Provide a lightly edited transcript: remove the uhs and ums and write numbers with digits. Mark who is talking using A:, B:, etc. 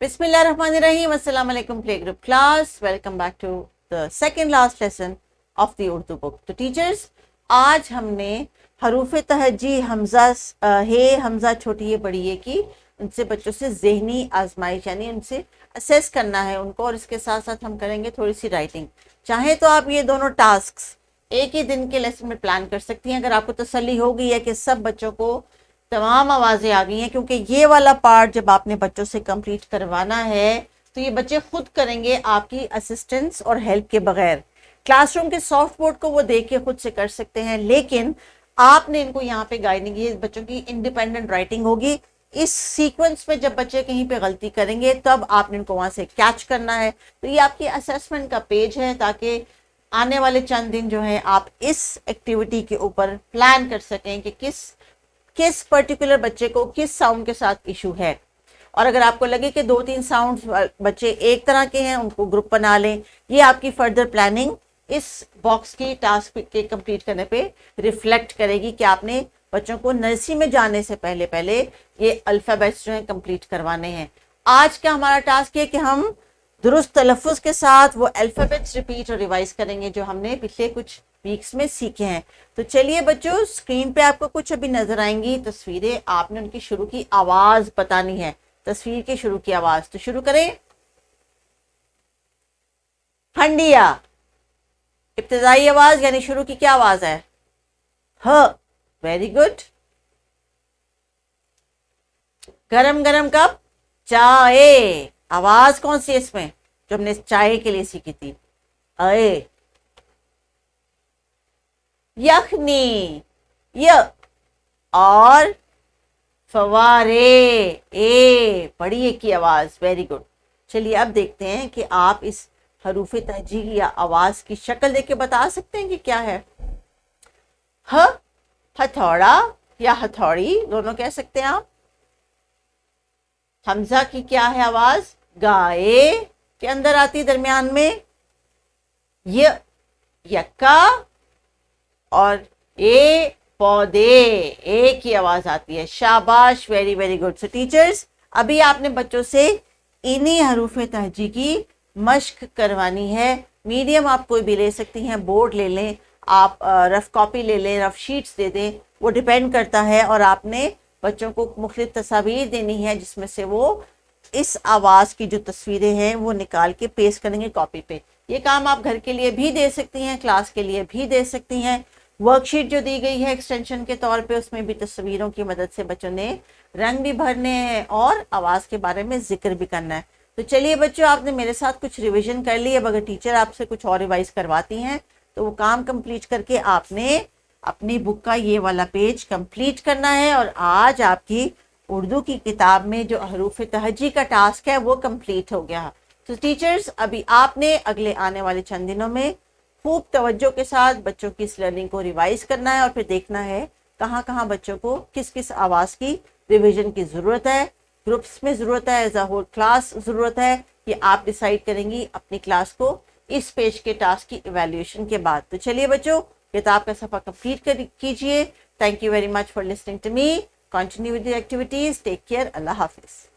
A: Bismillahirrahmanirrahim. Assalamu alaikum playgroup class. Welcome back to the second last lesson of the Urdu book. तो teachers आज हमने हरूफ तहज्जी हमजा हे हमजा छोटी ये बड़ी ये की उनसे बच्चों से ज़हनी आजमाइश यानी उनसे असेस करना है उनको, और इसके साथ साथ हम करेंगे थोड़ी सी राइटिंग। चाहे तो आप ये दोनों टास्क्स एक ही दिन के लेसन में प्लान कर सकती हैं अगर आपको तसल्ली हो गई है कि सब बच्चों को तमाम आवाज़ें आ गई हैं, क्योंकि ये वाला पार्ट जब आपने बच्चों से कंप्लीट करवाना है तो ये बच्चे खुद करेंगे आपकी असिस्टेंस और हेल्प के बगैर। क्लासरूम के सॉफ्ट बोर्ड को वो देख के खुद से कर सकते हैं, लेकिन आपने इनको यहाँ पे गाइडिंग, ये बच्चों की इंडिपेंडेंट राइटिंग होगी। इस सीक्वेंस में जब बच्चे कहीं पे गलती करेंगे तब आपने इनको वहां से कैच करना है। तो ये आपकी असेसमेंट का पेज है ताकि आने वाले चंद दिन जो है आप इस एक्टिविटी के ऊपर प्लान कर सकें कि किस पर्टिकुलर बच्चे को किस साउंड के साथ इशू है। और अगर आपको लगे कि 2-3 साउंड बच्चे एक तरह के हैं उनको ग्रुप बना लें। ये आपकी फर्दर प्लानिंग इस बॉक्स की टास्क के कंप्लीट करने पे रिफ्लेक्ट करेगी कि आपने बच्चों को नर्सरी में जाने से पहले ये अल्फ़ाबेट्स जो हैं कंप्लीट करवाने हैं। आज का हमारा टास्क है कि हम दुरुस्त तलफ़ुज़ के साथ वो अल्फ़ाबेट्स रिपीट और रिवाइज करेंगे जो हमने पिछले कुछ वीक्स में सीखे हैं। तो चलिए बच्चों, स्क्रीन पे आपको कुछ अभी नजर आएंगी तस्वीरें, आपने उनकी शुरू की आवाज बतानी है, तस्वीर की शुरू की आवाज। तो शुरू करें। हंडिया, इब्तिदाई आवाज यानी शुरू की क्या आवाज है? ह। Very good. गरम गरम कप चाय, आवाज कौन सी है इसमें जो हमने चाय के लिए सीखी थी? अए। यखनी, य। और फवारे, ए, बड़ी एक की आवाज। Very good. चलिए अब देखते हैं कि आप इस हरूफ तहजी या आवाज की शक्ल देख के बता सकते हैं कि क्या है। ह, हथौड़ा या हथौड़ी दोनों कह सकते हैं आप। हमजा की क्या है आवाज? गाए के अंदर आती दरमियान में। य, यक्का, और ए, पौधे, ए की आवाज आती है। शाबाश, वेरी वेरी गुड। सो टीचर्स अभी आपने बच्चों से इन्हीं हरूफ तहजी की मश्क करवानी है। मीडियम आप कोई भी ले सकती हैं, बोर्ड ले लें, आप रफ कॉपी ले लें, रफ शीट्स दे दें, वो डिपेंड करता है। और आपने बच्चों को मुख्तलिफ तस्वीर देनी है जिसमें से वो इस आवाज की जो तस्वीरें हैं वो निकाल के पेस्ट करेंगे कॉपी पे। ये काम आप घर के लिए भी दे सकती हैं, क्लास के लिए भी दे सकती हैं। वर्कशीट जो दी गई है एक्सटेंशन के तौर पे, उसमें भी तस्वीरों की मदद से बच्चों ने रंग भी भरने हैं और आवाज के बारे में जिक्र भी करना है। तो चलिए बच्चों, आपने मेरे साथ कुछ रिवीजन कर ली। अब अगर टीचर आपसे कुछ और रिवाइज करवाती हैं तो वो काम कंप्लीट करके आपने अपनी बुक का ये वाला पेज कंप्लीट करना है। और आज आपकी उर्दू की किताब में जो हरूफ तहजी का टास्क है वो कंप्लीट हो गया। तो टीचर्स अभी आपने अगले आने वाले चंद दिनों में खूब तवज्जो के साथ बच्चों की इस लर्निंग को रिवाइज करना है और फिर देखना है कहाँ कहाँ बच्चों को किस किस आवाज़ की रिवीजन की ज़रूरत है, ग्रुप्स में ज़रूरत है, एज अ होल क्लास ज़रूरत है। ये आप डिसाइड करेंगी अपनी क्लास को इस पेज के टास्क की इवैल्यूएशन के बाद। तो चलिए बच्चों, किताब का सफ़ा कंप्लीट कीजिए। Thank you very much for listening to me. Continue with the activities. Take care. अल्लाह हाफिज़।